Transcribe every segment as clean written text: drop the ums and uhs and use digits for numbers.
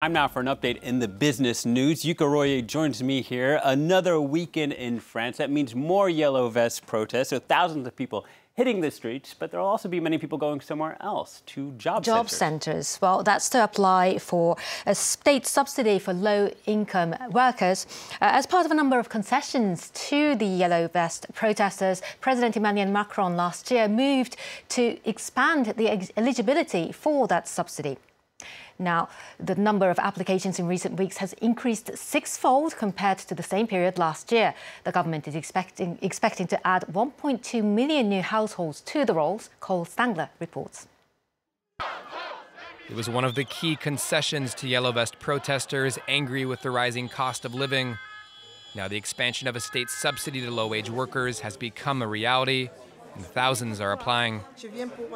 Time now for an update in the business news. Yuka Royer joins me here. Another weekend in France. That means more yellow vest protests. So thousands of people hitting the streets, but there will also be many people going somewhere else to job centers. Well, that's to apply for a state subsidy for low-income workers. As part of a number of concessions to the yellow vest protesters, President Emmanuel Macron last year moved to expand the eligibility for that subsidy. Now, the number of applications in recent weeks has increased sixfold compared to the same period last year. The government is expecting to add 1.2 million new households to the rolls, Cole Stangler reports. It was one of the key concessions to yellow vest protesters, angry with the rising cost of living. Now the expansion of a state subsidy to low-wage workers has become a reality, and thousands are applying.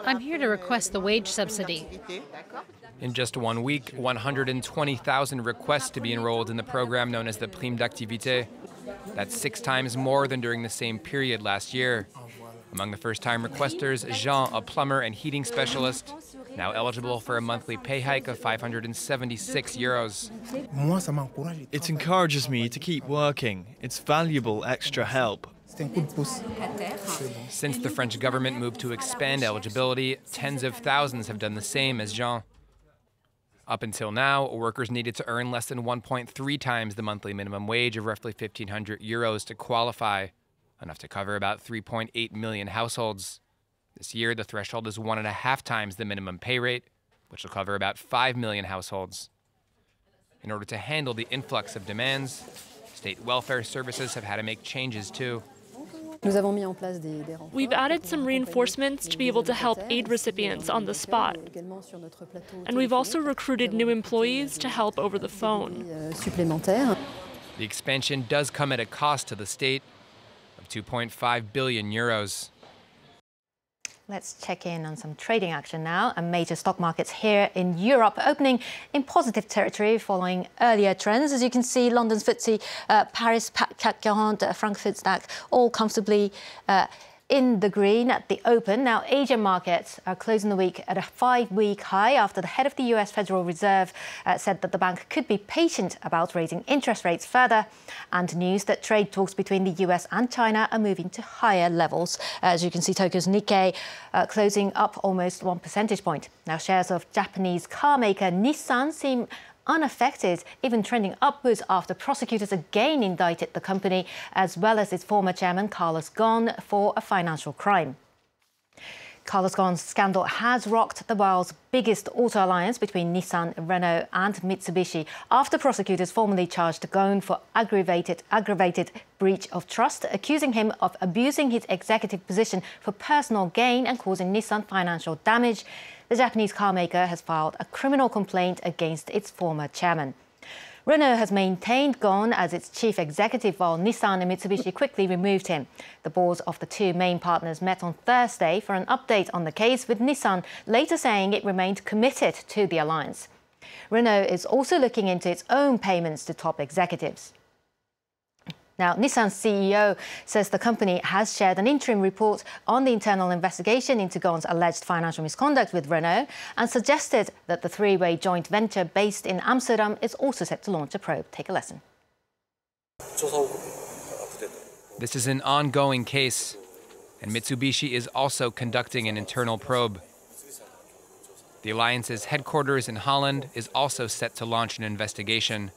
I'm here to request the wage subsidy. In just 1 week, 120,000 requests to be enrolled in the program known as the prime d'activité. That's 6 times more than during the same period last year. Among the first-time requesters, Jean, a plumber and heating specialist, now eligible for a monthly pay hike of 576 euros. It encourages me to keep working. It's valuable extra help. Since the French government moved to expand eligibility, tens of thousands have done the same as Jean. Up until now, workers needed to earn less than 1.3 times the monthly minimum wage of roughly 1,500 euros to qualify, enough to cover about 3.8 million households. This year, the threshold is 1.5 times the minimum pay rate, which will cover about 5 million households. In order to handle the influx of demands, state welfare services have had to make changes too. We've added some reinforcements to be able to help aid recipients on the spot. And we've also recruited new employees to help over the phone. The expansion does come at a cost to the state of 2.5 billion euros. Let's check in on some trading action now. And major stock markets here in Europe opening in positive territory following earlier trends. As you can see, London's FTSE, Paris CAC 40, Frankfurt's DAX all comfortably in the green at the open. Now, Asian markets are closing the week at a 5-week high after the head of the US Federal Reserve said that the bank could be patient about raising interest rates further, and news that trade talks between the US and China are moving to higher levels. As you can see, Tokyo's Nikkei closing up almost 1 percentage point. Now, shares of Japanese car maker Nissan seem unaffected, even trending upwards after prosecutors again indicted the company, as well as its former chairman Carlos Ghosn, for a financial crime. Carlos Ghosn's scandal has rocked the world's biggest auto alliance between Nissan, Renault and Mitsubishi after prosecutors formally charged Ghosn for aggravated breach of trust, accusing him of abusing his executive position for personal gain and causing Nissan financial damage. The Japanese car maker has filed a criminal complaint against its former chairman. Renault has maintained Ghosn as its chief executive, while Nissan and Mitsubishi quickly removed him. The boards of the two main partners met on Thursday for an update on the case, with Nissan later saying it remained committed to the alliance. Renault is also looking into its own payments to top executives. Now, Nissan's CEO says the company has shared an interim report on the internal investigation into Ghosn's alleged financial misconduct with Renault and suggested that the three-way joint venture based in Amsterdam is also set to launch a probe. Take a listen. This is an ongoing case, and Mitsubishi is also conducting an internal probe. The alliance's headquarters in Holland is also set to launch an investigation.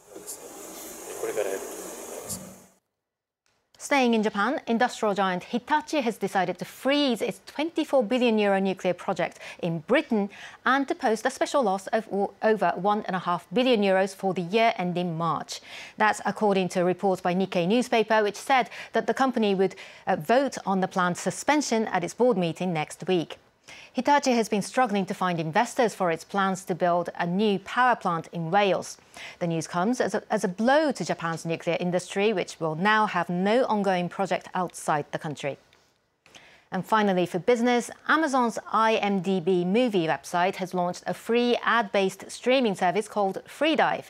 Staying in Japan, industrial giant Hitachi has decided to freeze its €24 billion nuclear project in Britain and to post a special loss of over €1.5 billion for the year ending March. That's according to reports by Nikkei newspaper, which said that the company would vote on the planned suspension at its board meeting next week. Hitachi has been struggling to find investors for its plans to build a new power plant in Wales. The news comes as a blow to Japan's nuclear industry, which will now have no ongoing project outside the country. And finally, for business, Amazon's IMDb movie website has launched a free ad-based streaming service called Freedive.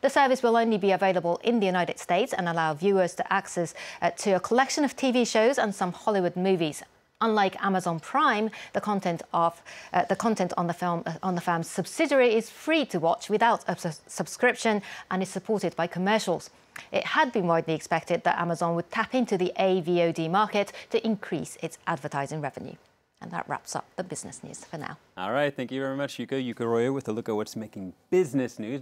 The service will only be available in the United States and allow viewers to access to a collection of TV shows and some Hollywood movies. Unlike Amazon Prime, the content on the firm's subsidiary is free to watch without a subscription and is supported by commercials. It had been widely expected that Amazon would tap into the AVOD market to increase its advertising revenue. And that wraps up the business news for now. All right, thank you very much, Yuka. Yuka Roya with a look at what's making business news.